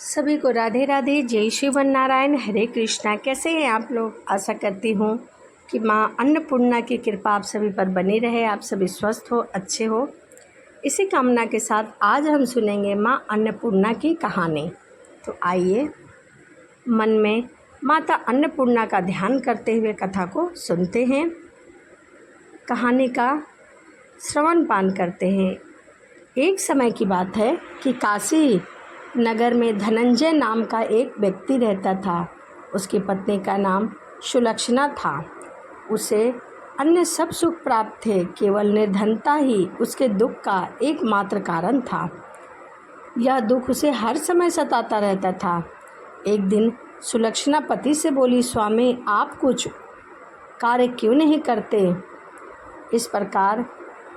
सभी को राधे राधे, जय श्री नारायण, हरे कृष्णा। कैसे हैं आप लोग? आशा करती हूँ कि माँ अन्नपूर्णा की कृपा आप सभी पर बनी रहे, आप सभी स्वस्थ हो, अच्छे हो। इसी कामना के साथ आज हम सुनेंगे माँ अन्नपूर्णा की कहानी। तो आइए मन में माता अन्नपूर्णा का ध्यान करते हुए कथा को सुनते हैं, कहानी का श्रवण पान करते हैं। एक समय की बात है कि काशी नगर में धनंजय नाम का एक व्यक्ति रहता था। उसकी पत्नी का नाम सुलक्षणा था। उसे अन्य सब सुख प्राप्त थे, केवल निर्धनता ही उसके दुख का एकमात्र कारण था। यह दुख उसे हर समय सताता रहता था। एक दिन सुलक्षणा पति से बोली, स्वामी आप कुछ कार्य क्यों नहीं करते? इस प्रकार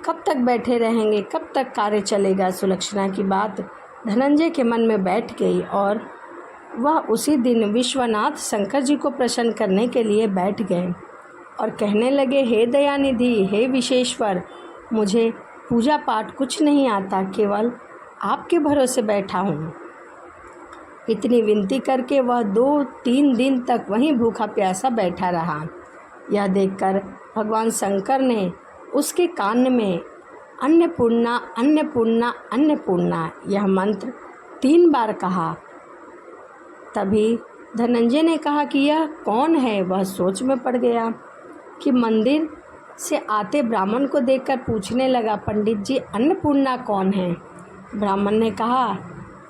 कब तक बैठे रहेंगे, कब तक कार्य चलेगा? सुलक्षणा की बात धनंजय के मन में बैठ गई और वह उसी दिन विश्वनाथ शंकर जी को प्रसन्न करने के लिए बैठ गए और कहने लगे, हे दयानिधि, हे विशेश्वर, मुझे पूजा पाठ कुछ नहीं आता, केवल आपके भरोसे बैठा हूँ। इतनी विनती करके वह 2-3 दिन तक वहीं भूखा प्यासा बैठा रहा। यह देखकर भगवान शंकर ने उसके कान में अन्नपूर्णा अन्नपूर्णा अन्नपूर्णा यह मंत्र 3 बार कहा। तभी धनंजय ने कहा कि यह कौन है? वह सोच में पड़ गया कि मंदिर से आते ब्राह्मण को देखकर पूछने लगा, पंडित जी अन्नपूर्णा कौन है? ब्राह्मण ने कहा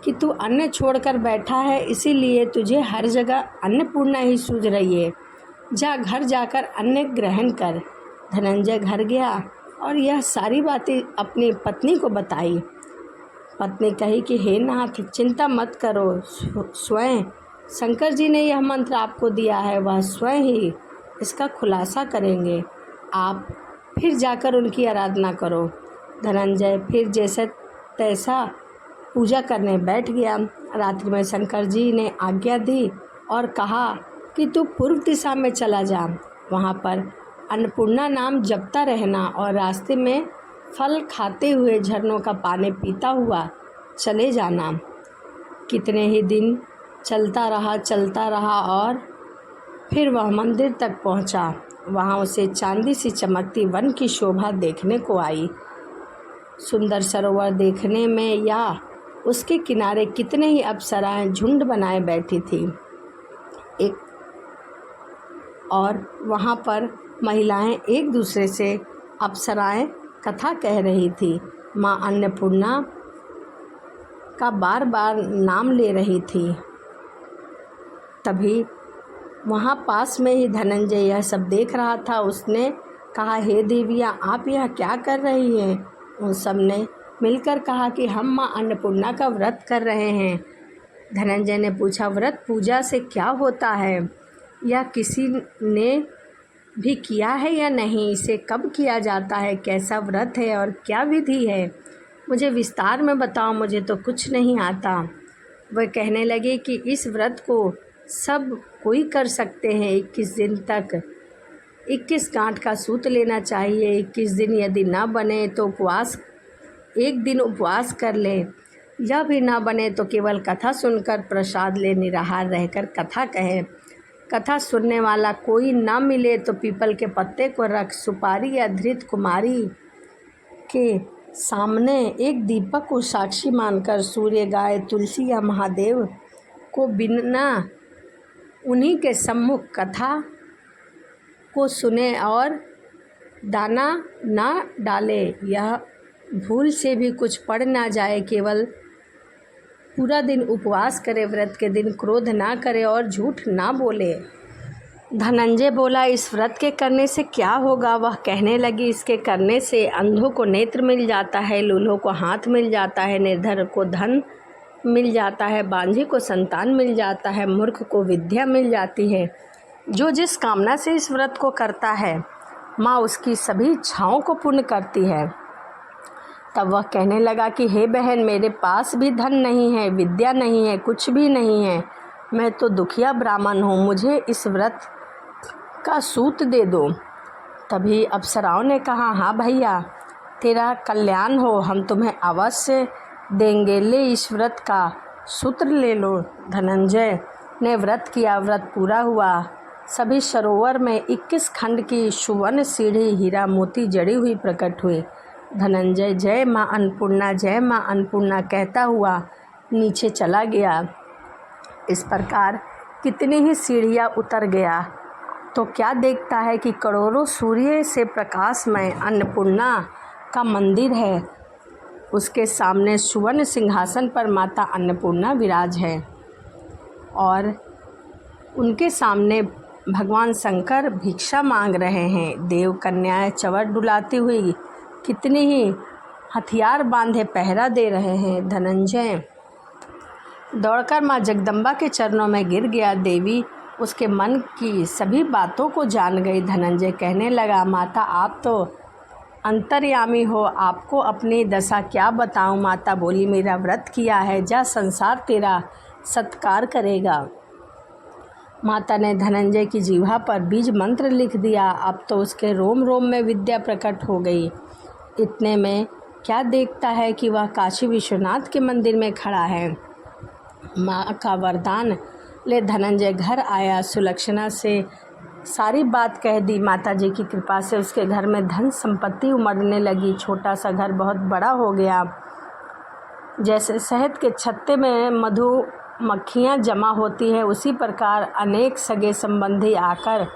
कि तू अन्न छोड़कर बैठा है, इसीलिए तुझे हर जगह अन्नपूर्णा ही सूझ रही है। जा घर जाकर अन्न ग्रहण कर। धनंजय घर गया और यह सारी बातें अपनी पत्नी को बताई। पत्नी कही कि हे नाथ, चिंता मत करो, स्वयं शंकर जी ने यह मंत्र आपको दिया है, वह स्वयं ही इसका खुलासा करेंगे। आप फिर जाकर उनकी आराधना करो। धनंजय फिर जैसे तैसा पूजा करने बैठ गया। रात्रि में शंकर जी ने आज्ञा दी और कहा कि तू पूर्व दिशा में चला जा, वहाँ पर अन्नपूर्णा नाम जपता रहना और रास्ते में फल खाते हुए झरनों का पानी पीता हुआ चले जाना। कितने ही दिन चलता रहा और फिर वह मंदिर तक पहुंचा। वहां उसे चांदी सी चमकती वन की शोभा देखने को आई। सुंदर सरोवर देखने में या उसके किनारे कितने ही अप्सराएं झुंड बनाए बैठी थी। और वहाँ पर महिलाएं एक दूसरे से अप्सराएं कथा कह रही थी। माँ अन्नपूर्णा का बार बार नाम ले रही थी। तभी वहाँ पास में ही धनंजय यह सब देख रहा था। उसने कहा, हे देवियाँ, आप यह क्या कर रही हैं? उन सब ने मिलकर कहा कि हम माँ अन्नपूर्णा का व्रत कर रहे हैं। धनंजय ने पूछा, व्रत पूजा से क्या होता है? या किसी ने भी किया है या नहीं? इसे कब किया जाता है? कैसा व्रत है और क्या विधि है? मुझे विस्तार में बताओ, मुझे तो कुछ नहीं आता। वह कहने लगे कि इस व्रत को सब कोई कर सकते हैं। 21 दिन तक 21 गांठ का सूत लेना चाहिए। 21 दिन यदि ना बने तो एक दिन उपवास कर ले। यह भी ना बने तो केवल कथा सुनकर प्रसाद ले निराहार रहकर कथा कहे। कथा सुनने वाला कोई ना मिले तो पीपल के पत्ते को रख, सुपारी या धृत कुमारी के सामने एक दीपक को साक्षी मानकर सूर्य, गाय, तुलसी या महादेव को बिना उन्हीं के सम्मुख कथा को सुने और दाना ना डाले। यह भूल से भी कुछ पड़ ना जाए। केवल पूरा दिन उपवास करे, व्रत के दिन क्रोध ना करे और झूठ ना बोले। धनंजय बोला, इस व्रत के करने से क्या होगा? वह कहने लगी, इसके करने से अंधों को नेत्र मिल जाता है, लूल्हों को हाथ मिल जाता है, निर्धन को धन मिल जाता है, बांझे को संतान मिल जाता है, मूर्ख को विद्या मिल जाती है। जो जिस कामना से इस व्रत को करता है, माँ उसकी सभी इच्छाओं को पूर्ण करती है। तब वह कहने लगा कि हे बहन, मेरे पास भी धन नहीं है, विद्या नहीं है, कुछ भी नहीं है। मैं तो दुखिया ब्राह्मण हूँ, मुझे इस व्रत का सूत दे दो। तभी अप्सराओं ने कहा, हाँ भैया, तेरा कल्याण हो, हम तुम्हें अवश्य देंगे। ले इस व्रत का सूत्र ले लो। धनंजय ने व्रत किया, व्रत पूरा हुआ। सभी सरोवर में 21 खंड की सुवर्ण सीढ़ी हीरा मोती जड़ी हुई प्रकट हुई। धनंजय जय माँ अन्नपूर्णा, जय माँ अन्नपूर्णा कहता हुआ नीचे चला गया। इस प्रकार कितनी ही सीढ़ियाँ उतर गया तो क्या देखता है कि करोड़ों सूर्य से प्रकाशमय अन्नपूर्णा का मंदिर है। उसके सामने सुवर्ण सिंहासन पर माता अन्नपूर्णा विराज है और उनके सामने भगवान शंकर भिक्षा मांग रहे हैं। देव कन्याएं चवर डुलाती हुई कितनी ही हथियार बांधे पहरा दे रहे हैं। धनंजय दौड़कर माँ जगदम्बा के चरणों में गिर गया। देवी उसके मन की सभी बातों को जान गई। धनंजय कहने लगा, माता आप तो अंतर्यामी हो, आपको अपनी दशा क्या बताऊं। माता बोली, मेरा व्रत किया है, जा संसार तेरा सत्कार करेगा। माता ने धनंजय की जीवा पर बीज मंत्र लिख दिया। अब तो उसके रोम रोम में विद्या प्रकट हो गई। इतने में क्या देखता है कि वह काशी विश्वनाथ के मंदिर में खड़ा है। माँ का वरदान ले धनंजय घर आया। सुलक्षणा से सारी बात कह दी। माताजी की कृपा से उसके घर में धन संपत्ति उमड़ने लगी। छोटा सा घर बहुत बड़ा हो गया। जैसे शहद के छत्ते में मधुमक्खियाँ जमा होती है, उसी प्रकार अनेक सगे संबंधी आकर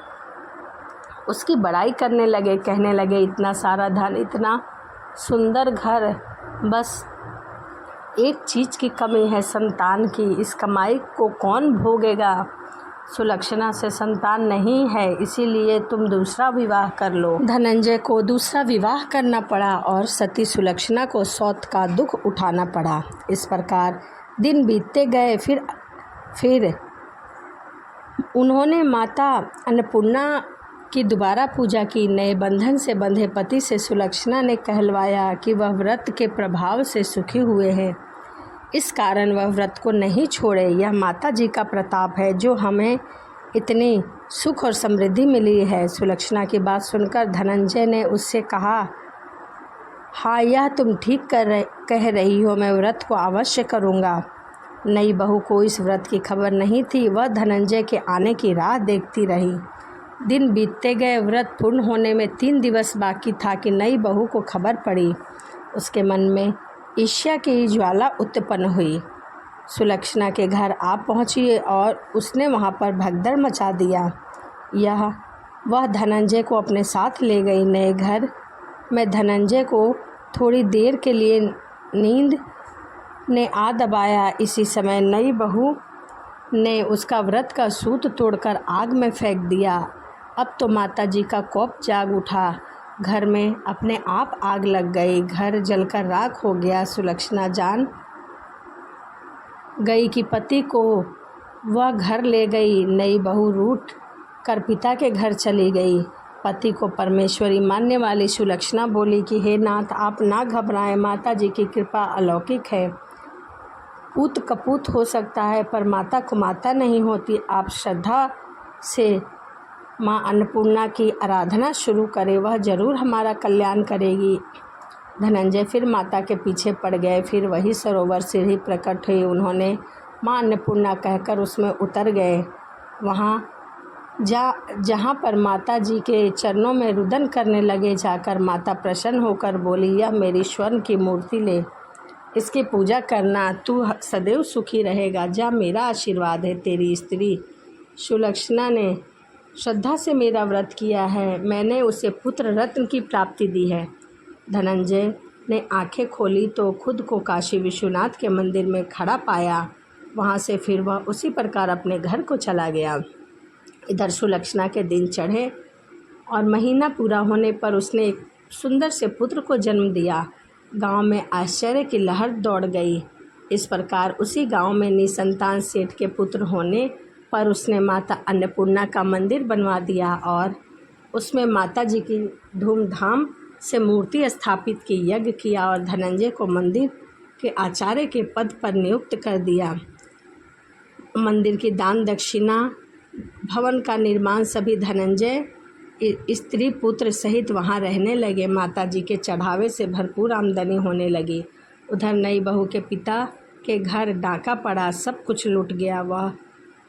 उसकी बड़ाई करने लगे। कहने लगे, इतना सारा धन, इतना सुंदर घर, बस एक चीज़ की कमी है, संतान की। इस कमाई को कौन भोगेगा। सुलक्षणा से संतान नहीं है, इसीलिए तुम दूसरा विवाह कर लो। धनंजय को दूसरा विवाह करना पड़ा और सती सुलक्षणा को सौत का दुख उठाना पड़ा। इस प्रकार दिन बीतते गए। फिर उन्होंने माता अन्नपूर्णा की दोबारा पूजा की। नए बंधन से बंधे पति से सुलक्षणा ने कहलवाया कि वह व्रत के प्रभाव से सुखी हुए हैं, इस कारण वह व्रत को नहीं छोड़े। यह माता जी का प्रताप है जो हमें इतनी सुख और समृद्धि मिली है। सुलक्षणा की बात सुनकर धनंजय ने उससे कहा, हाँ यह तुम ठीक कह रही हो, मैं व्रत को अवश्य करूँगा। नई बहू को इस व्रत की खबर नहीं थी। वह धनंजय के आने की राह देखती रही। दिन बीतते गए। व्रत पूर्ण होने में 3 दिवस बाकी था कि नई बहू को खबर पड़ी। उसके मन में ईर्ष्या की ज्वाला उत्पन्न हुई। सुलक्षणा के घर आप पहुंची और उसने वहां पर भगदड़ मचा दिया। वह धनंजय को अपने साथ ले गई। नए घर में धनंजय को थोड़ी देर के लिए नींद ने आ दबाया। इसी समय नई बहू ने उसका व्रत का सूत तोड़कर आग में फेंक दिया। अब तो माताजी का कोप जाग उठा। घर में अपने आप आग लग गई। घर जलकर राख हो गया। सुलक्षणा जान गई कि पति को वह घर ले गई। नई बहू रूठ कर पिता के घर चली गई। पति को परमेश्वरी मानने वाली सुलक्षणा बोली कि हे नाथ, आप ना घबराएं, माता जी की कृपा अलौकिक है। पूत कपूत हो सकता है पर माता कुमाता नहीं होती। आप श्रद्धा से माँ अन्नपूर्णा की आराधना शुरू करें, वह जरूर हमारा कल्याण करेगी। धनंजय फिर माता के पीछे पड़ गए। फिर वही सरोवर सीढ़ी प्रकट हुई। उन्होंने माँ अन्नपूर्णा कहकर उसमें उतर गए। जहाँ पर माता जी के चरणों में रुदन करने लगे। जाकर माता प्रसन्न होकर बोली, यह मेरी स्वर्ण की मूर्ति ले, इसकी पूजा करना, तू सदैव सुखी रहेगा। जा, मेरा आशीर्वाद है। तेरी स्त्री सुलक्षणा ने श्रद्धा से मेरा व्रत किया है, मैंने उसे पुत्र रत्न की प्राप्ति दी है। धनंजय ने आंखें खोली तो खुद को काशी विश्वनाथ के मंदिर में खड़ा पाया। वहाँ से फिर वह उसी प्रकार अपने घर को चला गया। इधर सुलक्षणा के दिन चढ़े और महीना पूरा होने पर उसने एक सुंदर से पुत्र को जन्म दिया। गांव में आश्चर्य की लहर दौड़ गई। इस प्रकार उसी गांव में निसंतान सेठ के पुत्र होने पर उसने माता अन्नपूर्णा का मंदिर बनवा दिया और उसमें माता जी की धूमधाम से मूर्ति स्थापित की, यज्ञ किया और धनंजय को मंदिर के आचार्य के पद पर नियुक्त कर दिया। मंदिर की दान दक्षिणा, भवन का निर्माण, सभी धनंजय स्त्री पुत्र सहित वहां रहने लगे। माता जी के चढ़ावे से भरपूर आमदनी होने लगी। उधर नई बहू के पिता के घर डाका पड़ा, सब कुछ लूट गया। वह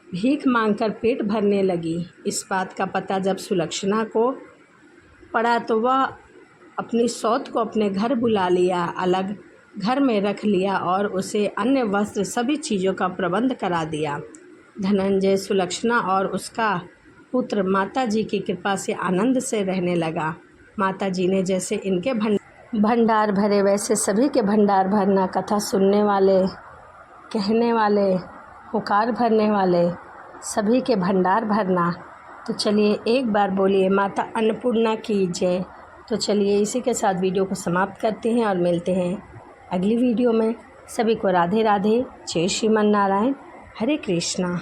भीख मांगकर पेट भरने लगी। इस बात का पता जब सुलक्षणा को पड़ा तो वह अपनी सौत को अपने घर बुला लिया, अलग घर में रख लिया और उसे अन्न वस्त्र सभी चीज़ों का प्रबंध करा दिया। धनंजय, सुलक्षणा और उसका पुत्र माताजी की कृपा से आनंद से रहने लगा। माताजी ने जैसे इनके भंडार भरे वैसे सभी के भंडार भरना, कथा सुनने वाले, कहने वाले, पुकार भरने वाले सभी के भंडार भरना। तो चलिए एक बार बोलिए माता अन्नपूर्णा की जय। तो चलिए इसी के साथ वीडियो को समाप्त करते हैं और मिलते हैं अगली वीडियो में। सभी को राधे राधे, जय श्रीमन नारायण, हरे कृष्णा।